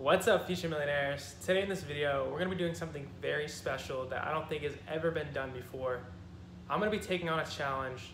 What's up, future millionaires? Today in this video, we're gonna be doing something very special that I don't think has ever been done before. I'm gonna be taking on a challenge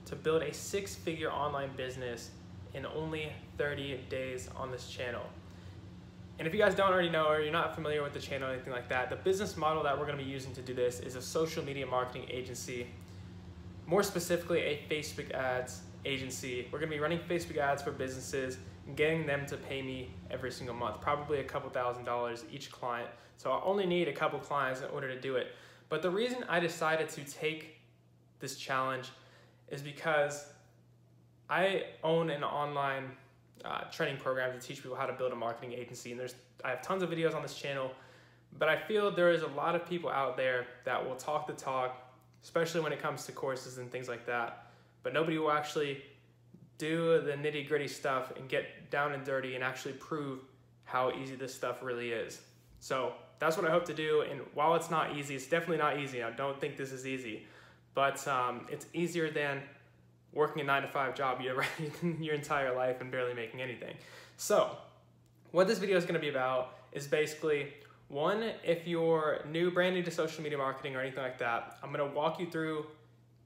to build a six-figure online business in only 30 days on this channel. And if you guys don't already know or you're not familiar with the channel or anything like that, the business model that we're gonna be using to do this is a social media marketing agency. More specifically, a Facebook ads agency. We're gonna be running Facebook ads for businesses and getting them to pay me every single month, probably a couple $1,000s each client. So I only need a couple clients in order to do it. But the reason I decided to take this challenge is because I own an online training program to teach people how to build a marketing agency. And I have tons of videos on this channel, but I feel there is a lot of people out there that will talk the talk, especially when it comes to courses and things like that, but nobody will actually do the nitty-gritty stuff and get down and dirty and actually prove how easy this stuff really is. So that's what I hope to do. And while it's not easy, it's definitely not easy. I don't think this is easy, but it's easier than working a 9-to-5 job your entire life and barely making anything. So what this video is going to be about is basically, one, if you're brand new to social media marketing or anything like that, I'm going to walk you through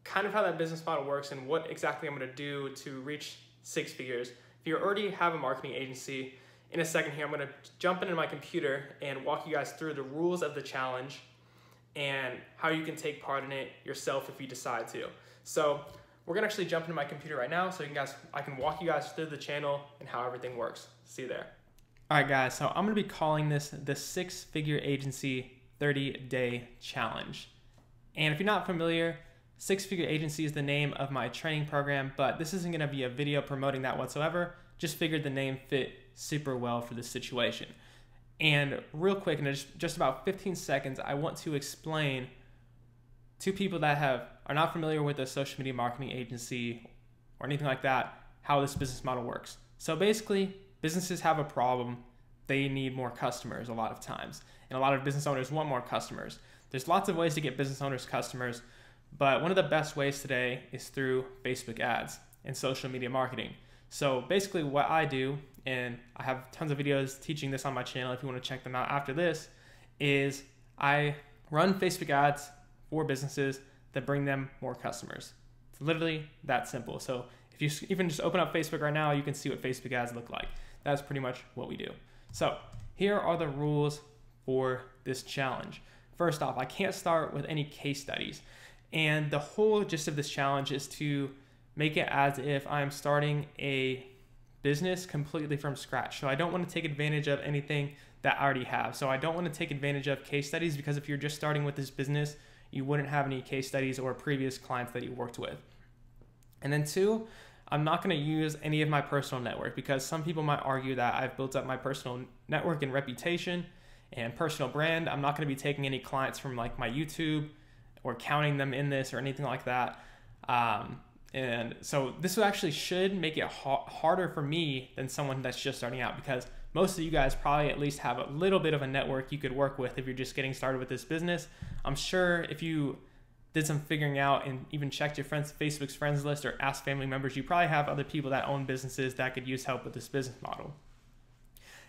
kind of how that business model works and what exactly I'm going to do to reach six figures. If you already have a marketing agency, in a second here, I'm going to jump into my computer and walk you guys through the rules of the challenge and how you can take part in it yourself if you decide to. So we're going to actually jump into my computer right now so I can walk you guys through the channel and how everything works. See you there. All right, guys, so I'm going to be calling this the six-figure agency 30-day challenge. And if you're not familiar, Six-Figure Agency is the name of my training program, but this isn't going to be a video promoting that whatsoever. Just figured the name fit super well for this situation. And real quick, in just about 15 seconds, I want to explain to people that are not familiar with a social media marketing agency or anything like that, how this business model works. So basically, businesses have a problem. They need more customers a lot of times, and a lot of business owners want more customers. There's lots of ways to get business owners customers, but one of the best ways today is through Facebook ads and social media marketing. So basically what I do, and I have tons of videos teaching this on my channel if you want to check them out after this, is I run Facebook ads for businesses that bring them more customers. It's literally that simple. So if you even just open up Facebook right now, you can see what Facebook ads look like. That's pretty much what we do. So here are the rules for this challenge. First off, I can't start with any case studies. And the whole gist of this challenge is to make it as if I'm starting a business completely from scratch. So I don't want to take advantage of anything that I already have. So I don't want to take advantage of case studies, because if you're just starting with this business, you wouldn't have any case studies or previous clients that you worked with. And then two, I'm not going to use any of my personal network, because some people might argue that I've built up my personal network and reputation and personal brand. I'm not going to be taking any clients from like my YouTube or counting them in this or anything like that. And so this actually should make it harder for me than someone that's just starting out, because most of you guys probably at least have a little bit of a network you could work with if you're just getting started with this business. I'm sure if you did some figuring out and even checked your Facebook's friends list or asked family members, you probably have other people that own businesses that could use help with this business model.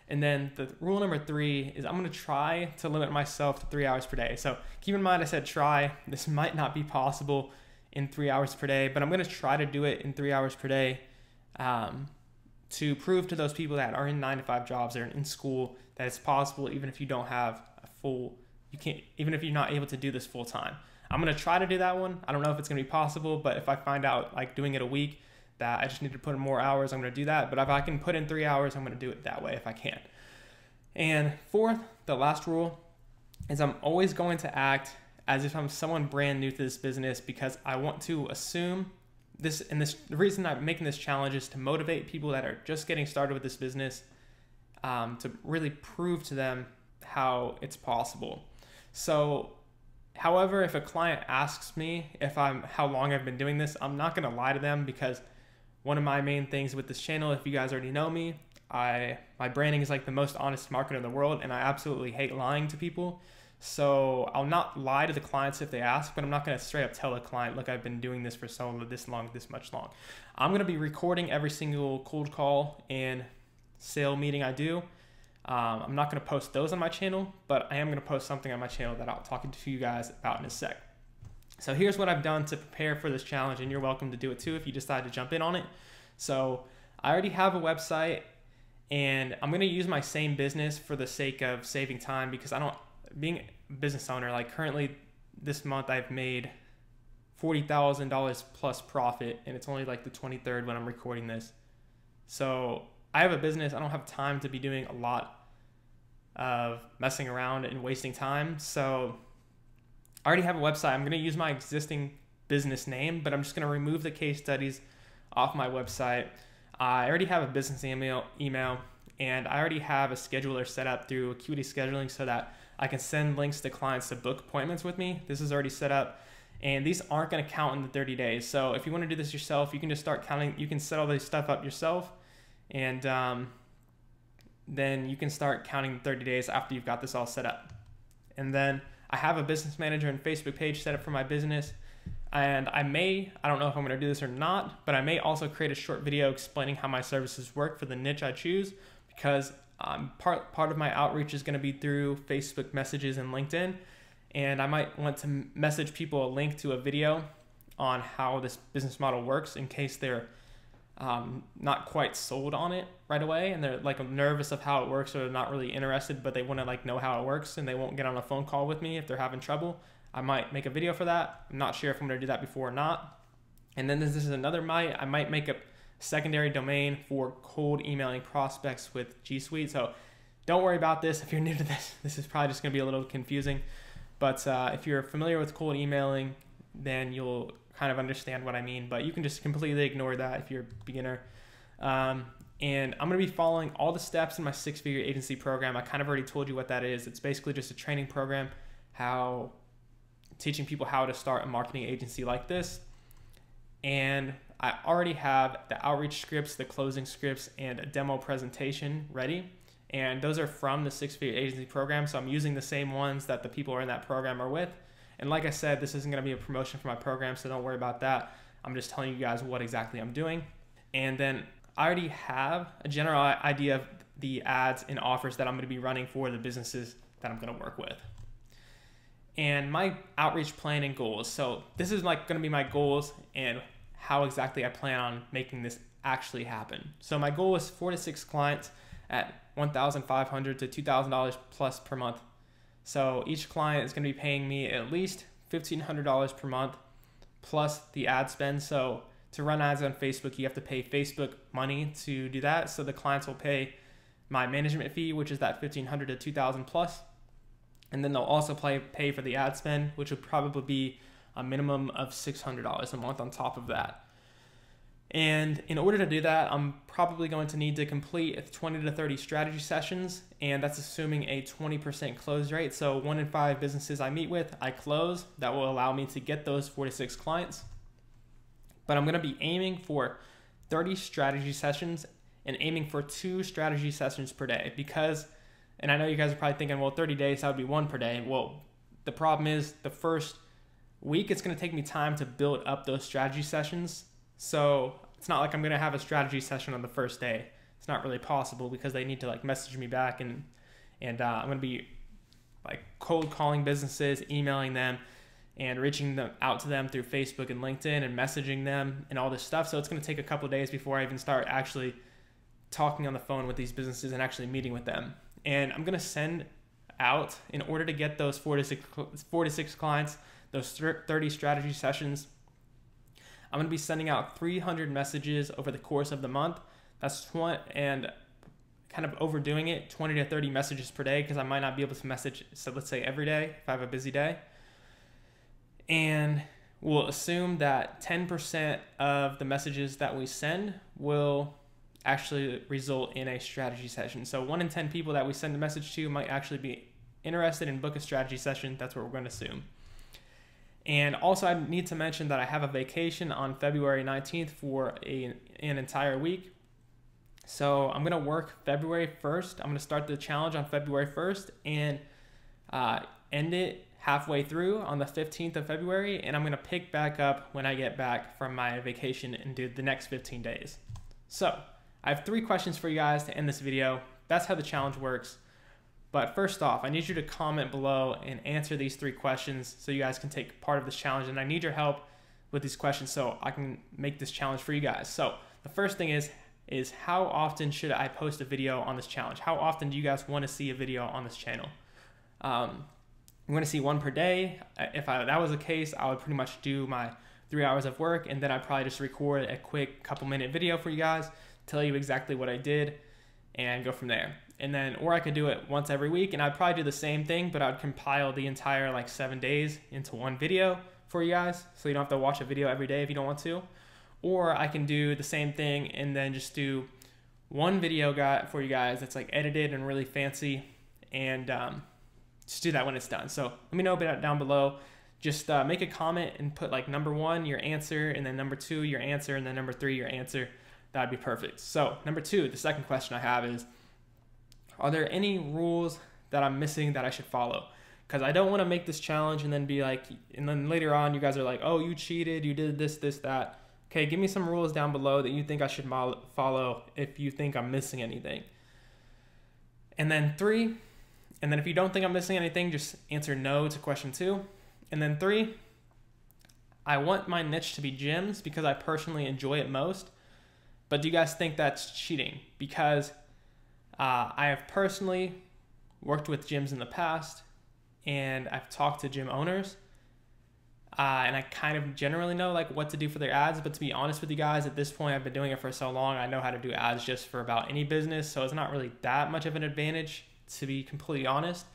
And then the rule number 3 is I'm going to try to limit myself to 3 hours per day. So keep in mind, I said try. This might not be possible in 3 hours per day, but I'm going to try to do it in 3 hours per day to prove to those people that are in 9-to-5 jobs or in school that it's possible, even if you don't have even if you're not able to do this full time. I'm going to try to do that one. I don't know if it's going to be possible, but if I find out like doing it a week that I just need to put in more hours, I'm going to do that. But if I can put in 3 hours, I'm going to do it that way if I can. And fourth, the last rule, is I'm always going to act as if I'm someone brand new to this business, because I want to assume this, and the reason I'm making this challenge is to motivate people that are just getting started with this business, to really prove to them how it's possible. So however, if a client asks me how long I've been doing this, I'm not going to lie to them, because one of my main things with this channel, if you guys already know me, my branding is like the most honest marketer in the world, and I absolutely hate lying to people. So I'll not lie to the clients if they ask, but I'm not going to straight up tell a client, look, I've been doing this for this much long. I'm going to be recording every single cold call and sale meeting I do. I'm not going to post those on my channel, but I am going to post something on my channel that I'll talk to you guys about in a sec. So here's what I've done to prepare for this challenge, and you're welcome to do it too if you decide to jump in on it. So I already have a website, and I'm going to use my same business for the sake of saving time, because being a business owner, like currently this month I've made $40,000 plus profit, and it's only like the 23rd when I'm recording this. So I have a business. I don't have time to be doing a lot of messing around and wasting time. So I already have a website. I'm going to use my existing business name, but I'm just going to remove the case studies off my website. I already have a business email, and I already have a scheduler set up through Acuity Scheduling so that I can send links to clients to book appointments with me. This is already set up, and these aren't going to count in the 30 days. So if you want to do this yourself, you can just start counting. You can set all this stuff up yourself, and then you can start counting the 30 days after you've got this all set up. And then I have a business manager and Facebook page set up for my business. And I don't know if I'm going to do this or not, but I may also create a short video explaining how my services work for the niche I choose, because part of my outreach is going to be through Facebook messages and LinkedIn. And I might want to message people a link to a video on how this business model works in case they're not quite sold on it right away, and they're like nervous of how it works, or they're not really interested, but they want to like know how it works, and they won't get on a phone call with me if they're having trouble. I might make a video for that. I'm not sure if I'm going to do that before or not. And then this is another I might make a secondary domain for cold emailing prospects with G Suite. So don't worry about this if you're new to this. This is probably just going to be a little confusing, but if you're familiar with cold emailing, then you'll kind of understand what I mean, but you can just completely ignore that if you're a beginner. And I'm going to be following all the steps in my 6-figure agency program. I kind of already told you what that is. It's basically just a training program, teaching people how to start a marketing agency like this. And I already have the outreach scripts, the closing scripts, and a demo presentation ready. And those are from the 6-figure agency program. So I'm using the same ones that the people who are in that program are with. And like I said, this isn't going to be a promotion for my program, so don't worry about that. I'm just telling you guys what exactly I'm doing. And then I already have a general idea of the ads and offers that I'm going to be running for the businesses that I'm going to work with. And my outreach plan and goals. So this is like going to be my goals and how exactly I plan on making this actually happen. So my goal is 4 to 6 clients at $1,500 to $2,000 plus per month. So each client is going to be paying me at least $1,500 per month plus the ad spend. So to run ads on Facebook, you have to pay Facebook money to do that. So the clients will pay my management fee, which is that $1,500 to $2,000 plus. And then they'll also pay for the ad spend, which would probably be a minimum of $600 a month on top of that. And in order to do that, I'm probably going to need to complete 20 to 30 strategy sessions, and that's assuming a 20% close rate. So 1 in 5 businesses I meet with, I close. That will allow me to get those 4 to 6 clients. But I'm going to be aiming for 30 strategy sessions and aiming for 2 strategy sessions per day, because, and I know you guys are probably thinking, well, 30 days, that would be 1 per day. Well, the problem is the first week, it's going to take me time to build up those strategy sessions. So it's not like I'm going to have a strategy session on the first day. It's not really possible, because they need to like message me back, and I'm going to be like cold calling businesses, emailing them, and reaching them out to them through Facebook and LinkedIn and messaging them and all this stuff. So it's going to take a couple of days before I even start actually talking on the phone with these businesses and actually meeting with them. And I'm going to send out, in order to get those 4 to 6 clients, those 30 strategy sessions, I'm going to be sending out 300 messages over the course of the month. That's 20, and kind of overdoing it, 20 to 30 messages per day, because I might not be able to message, so let's say every day if I have a busy day. And we'll assume that 10% of the messages that we send will actually result in a strategy session. So 1 in 10 people that we send a message to might actually be interested in book a strategy session. That's what we're going to assume. And also, I need to mention that I have a vacation on February 19th for an entire week. So I'm going to work February 1st. I'm going to start the challenge on February 1st and end it halfway through on the 15th of February. And I'm going to pick back up when I get back from my vacation and do the next 15 days. So I have 3 questions for you guys to end this video. that's how the challenge works. But first off, I need you to comment below and answer these 3 questions so you guys can take part of this challenge. And I need your help with these questions so I can make this challenge for you guys. So the first thing is how often should I post a video on this challenge? How often do you guys want to see a video on this channel? I'm going to see 1 per day. If that was the case, I would pretty much do my 3 hours of work, and then I'd probably just record a quick couple-minute video for you guys, tell you exactly what I did, and go from there. And then, or I could do it once every week, and I'd probably do the same thing, but I'd compile the entire like 7 days into 1 video for you guys, so you don't have to watch a video every day if you don't want to. Or I can do the same thing and then just do 1 video for you guys that's like edited and really fancy, and just do that when it's done. So let me know down below. Just make a comment and put like number 1, your answer, and then number 2, your answer, and then number 3, your answer. That'd be perfect. So number 2, the second question I have is, are there any rules that I'm missing that I should follow? Because I don't want to make this challenge and then be like, and then later on you guys are like, oh, you cheated, you did this, that. Okay, give me some rules down below that you think I should follow if you think I'm missing anything. And then 3, and then if you don't think I'm missing anything, just answer no to question 2. And then 3, I want my niche to be gyms because I personally enjoy it most. But do you guys think that's cheating? Because I have personally worked with gyms in the past, and I've talked to gym owners, and I kind of generally know like what to do for their ads. But to be honest with you guys, at this point, I've been doing it for so long, I know how to do ads just for about any business. So it's not really that much of an advantage, to be completely honest.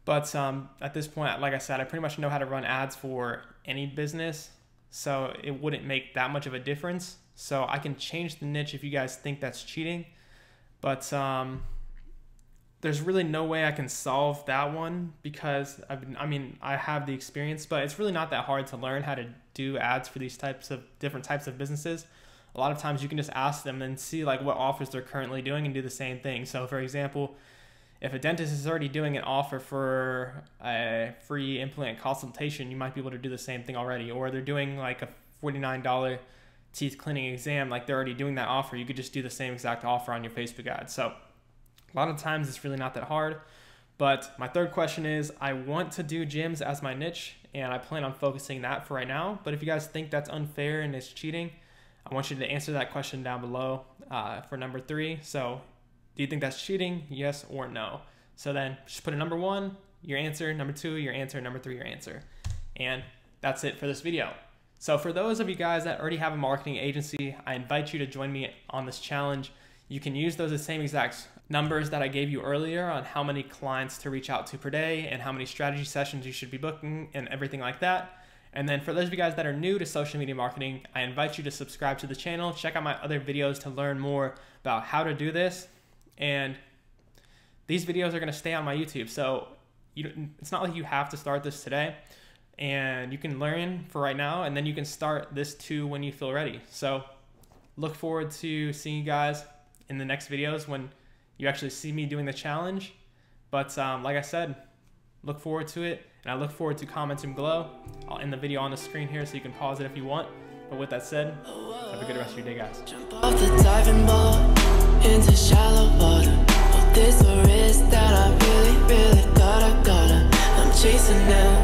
But at this point, like I said, I pretty much know how to run ads for any business, so it wouldn't make that much of a difference. So I can change the niche if you guys think that's cheating. But there's really no way I can solve that one because I have the experience, but it's really not that hard to learn how to do ads for these different types of businesses. A lot of times you can just ask them and see like what offers they're currently doing and do the same thing. So for example, if a dentist is already doing an offer for a free implant consultation, you might be able to do the same thing already. Or they're doing like a $49 teeth cleaning exam, like they're already doing that offer. You could just do the same exact offer on your Facebook ad. So a lot of times it's really not that hard. But my third question is, I want to do gyms as my niche, and I plan on focusing that for right now. But if you guys think that's unfair and it's cheating, I want you to answer that question down below for number 3. So do you think that's cheating? Yes or no? So then just put a number 1, your answer, number 2, your answer, number 3, your answer. And that's it for this video. So for those of you guys that already have a marketing agency, I invite you to join me on this challenge. You can use those same exact numbers that I gave you earlier on how many clients to reach out to per day and how many strategy sessions you should be booking and everything like that. And then for those of you guys that are new to social media marketing, I invite you to subscribe to the channel, check out my other videos to learn more about how to do this. And these videos are going to stay on my YouTube. So it's not like you have to start this today, and you can learn for right now, and then you can start this too when you feel ready. So look forward to seeing you guys in the next videos when you actually see me doing the challenge. But like I said, look forward to it, and I look forward to commenting below. I'll end the video on the screen here so you can pause it if you want. But with that said, have a good rest of your day, guys. Jump off the diving board into shallow water. Oh, this a risk that I really thought I gotta. I'm chasing now.